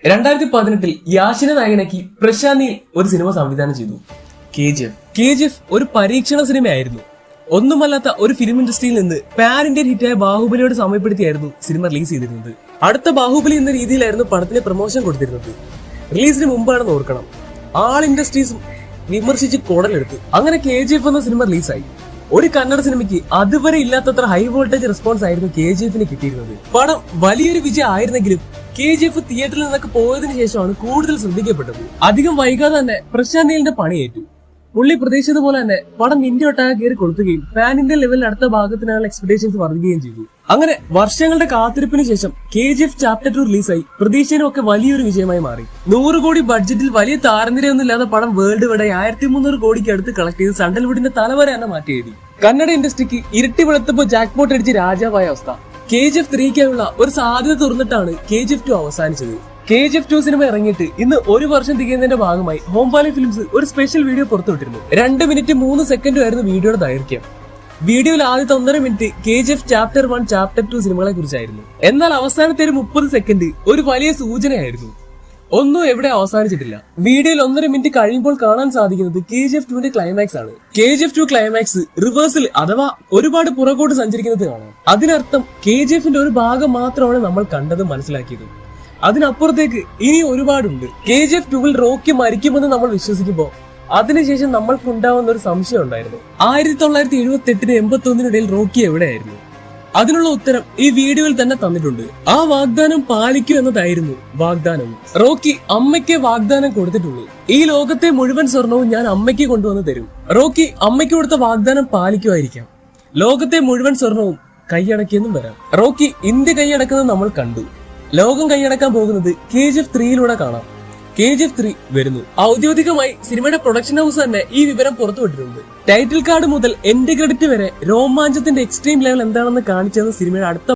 2018 യാഷിനെ നായകനാക്കി പ്രശാന്ത് നീൽ ഒരു സിനിമ സംവിധാനം ചെയ്തു. KGF ഒരു പരീക്ഷണ സിനിമയായിരുന്നു. ഒന്നുമല്ലാത്ത ഒരു ഫിലിം ഇൻഡസ്ട്രിയിൽ നിന്ന് പാൻ ഇന്ത്യൻ ഹിറ്റായ ബാഹുബലിയോട് സമയപ്പെടുത്തിയായിരുന്നു സിനിമ റിലീസ് ചെയ്തിരുന്നത്. അടുത്ത ബാഹുബലി എന്ന രീതിയിലായിരുന്നു പടത്തിന് പ്രൊമോഷൻ കൊടുത്തിരുന്നത്. റിലീസിന് മുമ്പാണെന്ന് ഓർക്കണം. ആൾ ഇൻഡസ്ട്രീസും വിമർശിച്ച് കോടലെടുത്തു. അങ്ങനെ KGF എന്ന സിനിമ റിലീസായി. ഒരു കന്നഡ സിനിമയ്ക്ക് അതുവരെ ഇല്ലാത്തത്ര ഹൈ വോൾട്ടേജ് റെസ്പോൺസ് ആയിരുന്നു KGFന് കിട്ടിയിരുന്നത്. പടം വലിയൊരു വിജയം ആയിരുന്നെങ്കിലും KGF തിയേറ്ററിൽ നിന്നൊക്കെ പോയതിനു ശേഷമാണ് കൂടുതൽ ശ്രദ്ധിക്കപ്പെട്ടത്. അധികം വൈകാതെ തന്നെ പ്രശാന്ത് നീലിന്റെ പണിയേറ്റു. പുള്ളി പ്രതീക്ഷിച്ചതുപോലെ തന്നെ പടം ഇന്ത്യ ഒട്ടാകെ കയറി കൊടുക്കുകയും പാൻ ഇന്ത്യൻ ലെവലിൽ അടുത്ത ഭാഗത്തിനുള്ള എക്സ്പെക്ടേഷൻസ് വർദ്ധിക്കുകയും ചെയ്തു. അങ്ങനെ വർഷങ്ങളുടെ കാത്തിരിപ്പിന് ശേഷം KGF ചാപ്റ്റർ 2 റിലീസായി പ്രതീക്ഷയിലൊക്കെ വലിയൊരു വിജയമായി മാറി. 100 കോടി ബഡ്ജറ്റിൽ വലിയ താരനിരയൊന്നും ഇല്ലാതെ പടം വേൾഡ് വൈഡ് 1300 കോടിക്ക് അടുത്ത് കളക്ട് ചെയ്ത് സാൻഡൽവുഡിന്റെ തലവരെ തന്നെ മാറ്റിയെഴുതി. കന്നഡ ഇൻഡസ്ട്രിക്ക് ഇരുട്ടി വെളുത്തപ്പോ ജാക്ക് പോട്ട് അടിച്ച് രാജാവായ അവസ്ഥ. KGF 3ക്കായുള്ള ഒരു സാധ്യത തുറന്നിട്ടാണ് KGF 2 അവസാനിച്ചത്. KGF 2 സിനിമ ഇറങ്ങിയിട്ട് ഇന്ന് ഒരു വർഷം തികയുന്നതിന്റെ ഭാഗമായി ഹോം വാലി ഫിലിംസ് ഒരു സ്പെഷ്യൽ വീഡിയോ പുറത്തുവിട്ടിരുന്നു. 2 മിനിറ്റ് 3 സെക്കൻഡും ആയിരുന്നു വീഡിയോയുടെ ദൈർഘ്യം. വീഡിയോയിൽ ആദ്യത്തെ 1.5 മിനിറ്റ് KGF ചാപ്റ്റർ 1 ചാപ്റ്റർ 2 സിനിമകളെ കുറിച്ചായിരുന്നു. എന്നാൽ അവസാനത്തെ ഒരു 30 സെക്കൻഡ് ഒരു വലിയ സൂചനയായിരുന്നു. ഒന്നും എവിടെ അവസാനിച്ചിട്ടില്ല. വീഡിയോയിൽ 1.5 മിനിറ്റ് കഴിയുമ്പോൾ കാണാൻ സാധിക്കുന്നത് KGF 2ന്റെ ക്ലൈമാക്സ് ആണ്. KGF 2 ക്ലൈമാക്സ് റിവേഴ്സിൽ അഥവാ ഒരുപാട് പുറകോട്ട് സഞ്ചരിക്കുന്നത് കാണാം. അതിനർത്ഥം KGFന്റെ ഒരു ഭാഗം മാത്രമാണ് നമ്മൾ കണ്ടതും മനസ്സിലാക്കിയത്. അതിനപ്പുറത്തേക്ക് ഇനി ഒരുപാടുണ്ട്. KGF 2ൽ റോക്കി മരിക്കുമെന്ന് നമ്മൾ വിശ്വസിക്കുമ്പോൾ അതിനുശേഷം നമ്മൾക്കുണ്ടാവുന്ന ഒരു സംശയം ഉണ്ടായിരുന്നു. 1978 81 റോക്കി എവിടെയായിരുന്നു? അതിനുള്ള ഉത്തരം ഈ വീഡിയോയിൽ തന്നെ തന്നിട്ടുണ്ട്. ആ വാഗ്ദാനം പാലിക്കൂ എന്നതായിരുന്നു വാഗ്ദാനം. റോക്കി അമ്മയ്ക്ക് വാഗ്ദാനം കൊടുത്തിട്ടുള്ളൂ. ഈ ലോകത്തെ മുഴുവൻ സ്വർണവും ഞാൻ അമ്മയ്ക്ക് കൊണ്ടുവന്ന് തരും. റോക്കി അമ്മയ്ക്ക് കൊടുത്ത വാഗ്ദാനം പാലിക്കുമായിരിക്കാം. ലോകത്തെ മുഴുവൻ സ്വർണവും കൈയടക്കിയെന്നും വരാം. റോക്കി ഇന്ത്യ കൈയടക്കുന്നത് നമ്മൾ കണ്ടു. ലോകം കൈയടക്കാൻ പോകുന്നത് KGF 3യിലൂടെ കാണാം. KGF 3 വരുന്നു. ഔദ്യോഗികമായി സിനിമയുടെ പ്രൊഡക്ഷൻ ഹൗസ് തന്നെ ഈ വിവരം പുറത്തുവിട്ടിട്ടുണ്ട്. ടൈറ്റിൽ കാർഡ് മുതൽ എൻഡ് ക്രെഡിറ്റ് വരെ രോമാഞ്ചത്തിന്റെ എക്സ്ട്രീം ലെവൽ എന്താണെന്ന് കാണിച്ചെന്ന് സിനിമയുടെ അടുത്ത